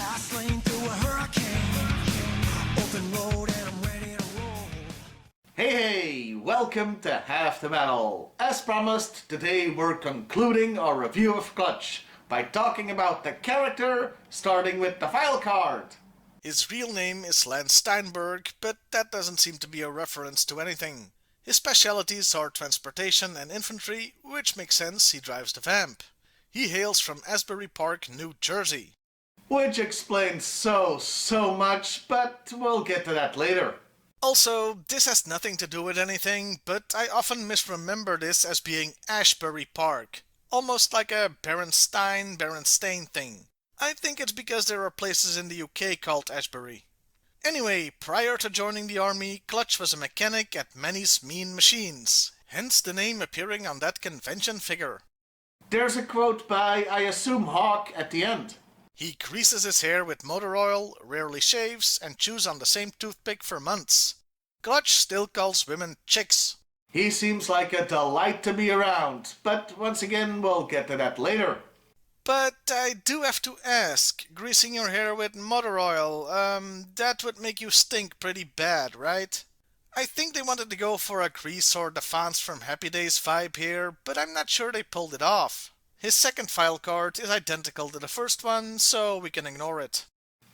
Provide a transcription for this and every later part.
Fast lane through a hurricane. Open road and I'm ready to roll. Hey, welcome to Half the Battle. As promised, today we're concluding our review of Clutch by talking about the character, starting with the file card. His real name is Lance Steinberg, but that doesn't seem to be a reference to anything. His specialities are transportation and infantry, which makes sense, he drives the Vamp. He hails from Asbury Park, New Jersey. Which explains so much, but we'll get to that later. Also, this has nothing to do with anything, but I often misremember this as being Ashbury Park. Almost like a Berenstain thing. I think it's because there are places in the UK called Ashbury. Anyway, prior to joining the army, Clutch was a mechanic at Manny's Mean Machines, hence the name appearing on that convention figure. There's a quote by, I assume, Hawk at the end. He greases his hair with motor oil, rarely shaves, and chews on the same toothpick for months. Clutch still calls women chicks. He seems like a delight to be around, but once again, we'll get to that later. But I do have to ask, greasing your hair with motor oil, that would make you stink pretty bad, right? I think they wanted to go for a Grease or Defense from Happy Days vibe here, but I'm not sure they pulled it off. His second file card is identical to the first one, so we can ignore it.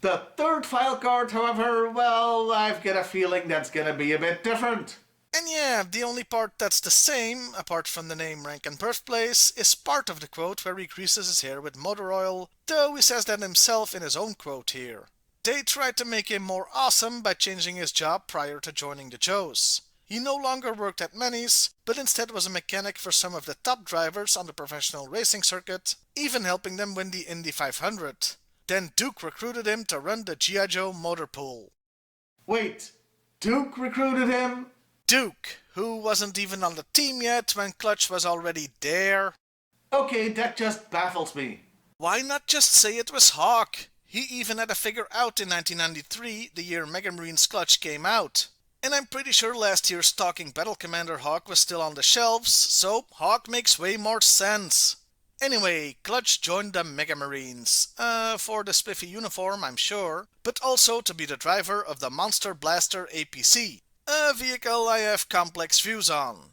The third file card, however, well, I've got a feeling that's gonna be a bit different. And yeah, the only part that's the same, apart from the name, rank, and birthplace, is part of the quote where he greases his hair with motor oil, though he says that himself in his own quote here. They tried to make him more awesome by changing his job prior to joining the Joes. He no longer worked at Manny's, but instead was a mechanic for some of the top drivers on the professional racing circuit, even helping them win the Indy 500. Then Duke recruited him to run the G.I.Joe motor pool. Wait, Duke recruited him? Duke, who wasn't even on the team yet when Clutch was already there. Okay, that just baffles me. Why not just say it was Hawk? He even had a figure out in 1993, the year Mega Marine's Clutch came out. And I'm pretty sure last year's Talking Battle Commander Hawk was still on the shelves, so Hawk makes way more sense. Anyway, Clutch joined the Mega Marines, for the spiffy uniform, I'm sure, but also to be the driver of the Monster Blaster APC, a vehicle I have complex views on.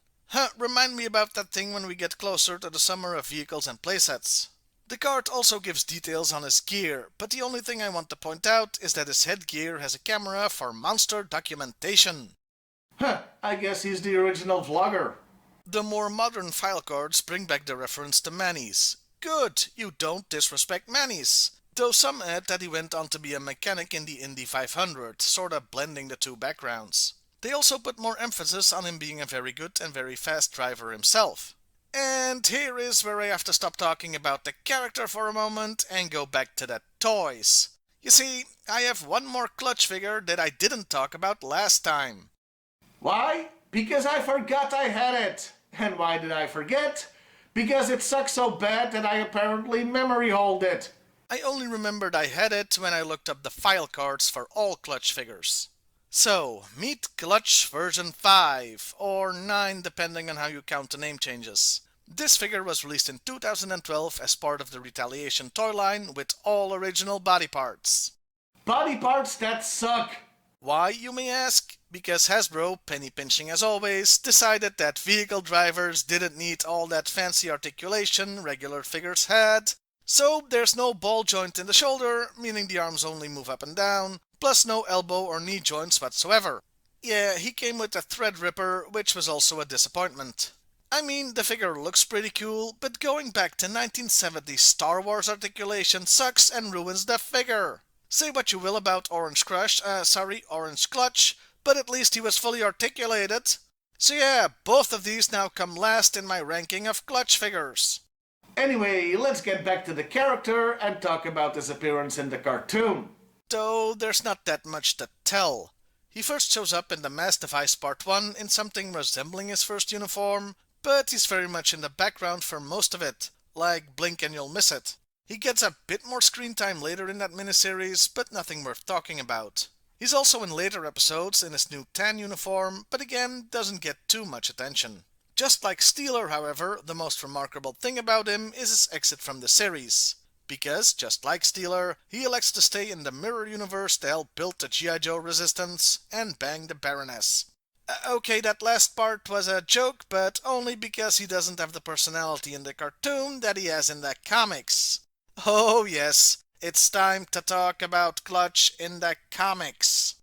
Remind me about that thing when we get closer to the summer of vehicles and playsets. The card also gives details on his gear, but the only thing I want to point out is that his headgear has a camera for monster documentation. I guess he's the original vlogger. The more modern file cards bring back the reference to Manny's. Good, you don't disrespect Manny's. Though some add that he went on to be a mechanic in the Indy 500, sorta blending the two backgrounds. They also put more emphasis on him being a very good and very fast driver himself. And here is where I have to stop talking about the character for a moment and go back to the toys. You see, I have one more Clutch figure that I didn't talk about last time. Why? Because I forgot I had it. And why did I forget? Because it sucks so bad that I apparently memory hold it. I only remembered I had it when I looked up the file cards for all Clutch figures. So, meet Clutch version 5, or 9 depending on how you count the name changes. This figure was released in 2012 as part of the Retaliation toy line with all original body parts. Body parts that suck. Why, you may ask? Because Hasbro, penny pinching as always, decided that vehicle drivers didn't need all that fancy articulation regular figures had. So there's no ball joint in the shoulder, meaning the arms only move up and down, plus no elbow or knee joints whatsoever. Yeah, he came with a Threadripper, which was also a disappointment. I mean, the figure looks pretty cool, but going back to 1970s Star Wars articulation sucks and ruins the figure. Say what you will about Orange Clutch, but at least he was fully articulated. So yeah, both of these now come last in my ranking of Clutch figures. Anyway, let's get back to the character and talk about his appearance in the cartoon. Though there's not that much to tell. He first shows up in the Mass Device Part 1 in something resembling his first uniform, but he's very much in the background for most of it, like blink and you'll miss it. He gets a bit more screen time later in that miniseries, but nothing worth talking about. He's also in later episodes in his new tan uniform, but again doesn't get too much attention. Just like Steeler, however, the most remarkable thing about him is his exit from the series. because, just like Steeler, he elects to stay in the mirror universe to help build the G.I. Joe resistance and bang the Baroness. Okay, that last part was a joke, but only because he doesn't have the personality in the cartoon that he has in the comics. Oh yes, it's time to talk about Clutch in the comics.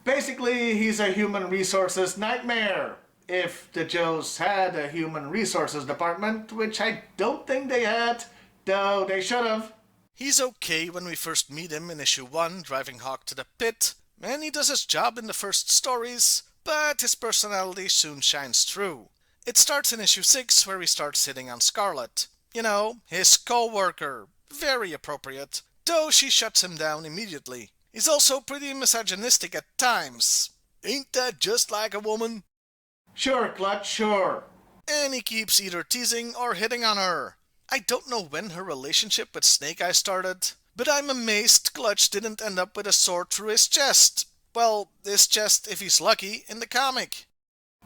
Basically, he's a human resources nightmare. If the Joes had a human resources department, which I don't think they had, though they should have. He's okay when we first meet him in issue 1, driving Hawk to the pit, and he does his job in the first stories, but his personality soon shines through. It starts in issue 6, where he starts hitting on Scarlet. You know, his co-worker. Very appropriate, though she shuts him down immediately. He's also pretty misogynistic at times. Ain't that just like a woman? Sure, Clutch, sure. And he keeps either teasing or hitting on her. I don't know when her relationship with Snake Eye started, but I'm amazed Clutch didn't end up with a sword through his chest. Well, his chest if he's lucky in the comic.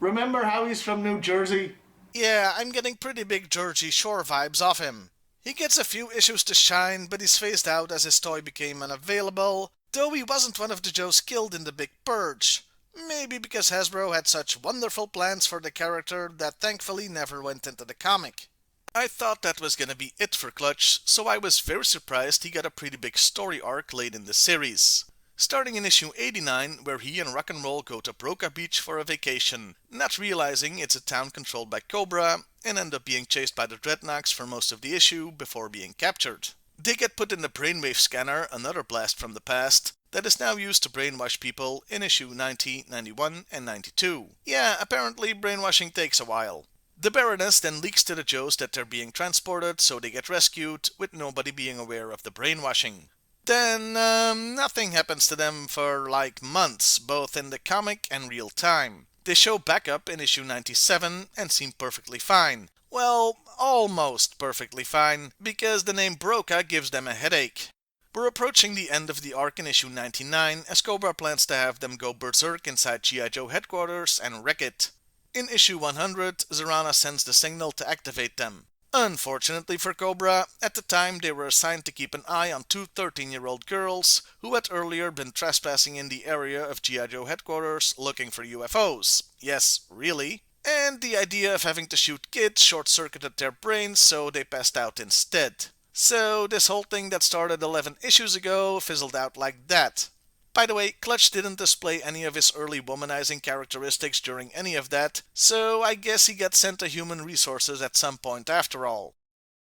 Remember how he's from New Jersey? Yeah, I'm getting pretty big Jersey Shore vibes off him. He gets a few issues to shine, but he's phased out as his toy became unavailable, though he wasn't one of the Joes killed in the Big Purge. Maybe because Hasbro had such wonderful plans for the character that thankfully never went into the comic. I thought that was gonna be it for Clutch, so I was very surprised he got a pretty big story arc late in the series. Starting in issue 89, where he and Rock'n'Roll go to Broca Beach for a vacation, not realizing it's a town controlled by Cobra, and end up being chased by the Dreadnoks for most of the issue before being captured. They get put in the brainwave scanner, another blast from the past, that is now used to brainwash people in issue 90, 91, and 92. Yeah, apparently brainwashing takes a while. The Baroness then leaks to the Joes that they're being transported, so they get rescued, with nobody being aware of the brainwashing. Then, nothing happens to them for like months, both in the comic and real time. They show back up in issue 97 and seem perfectly fine. Well, almost perfectly fine, because the name Broca gives them a headache. We're approaching the end of the arc in issue 99, as Cobra plans to have them go berserk inside G.I. Joe headquarters and wreck it. In issue 100, Zarana sends the signal to activate them. Unfortunately for Cobra, at the time they were assigned to keep an eye on two 13-year-old girls who had earlier been trespassing in the area of G.I. Joe headquarters looking for UFOs. Yes, really. And the idea of having to shoot kids short-circuited their brains, so they passed out instead. So this whole thing that started 11 issues ago fizzled out like that. By the way, Clutch didn't display any of his early womanizing characteristics during any of that, so I guess he got sent to human resources at some point after all.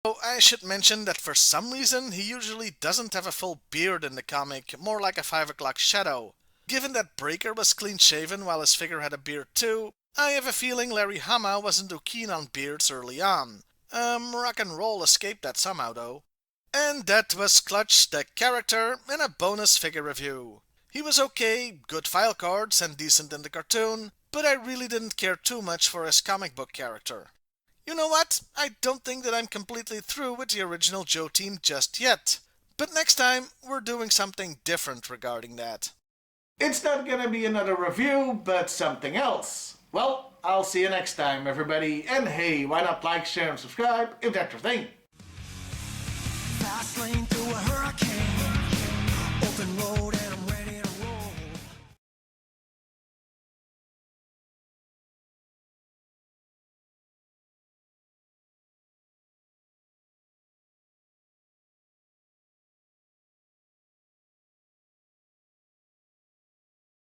So I should mention that for some reason he usually doesn't have a full beard in the comic, more like a 5 o'clock shadow. Given that Breaker was clean shaven while his figure had a beard too, I have a feeling Larry Hama wasn't too keen on beards early on. Rock'n'Roll escaped that somehow though. And that was Clutch, the character, in a bonus figure review. He was okay, good file cards, and decent in the cartoon, but I really didn't care too much for his comic book character. You know what? I don't think that I'm completely through with the original Joe team just yet. But next time, we're doing something different regarding that. It's not gonna be another review, but something else. Well, I'll see you next time, everybody. And hey, why not like, share, and subscribe if that's your thing?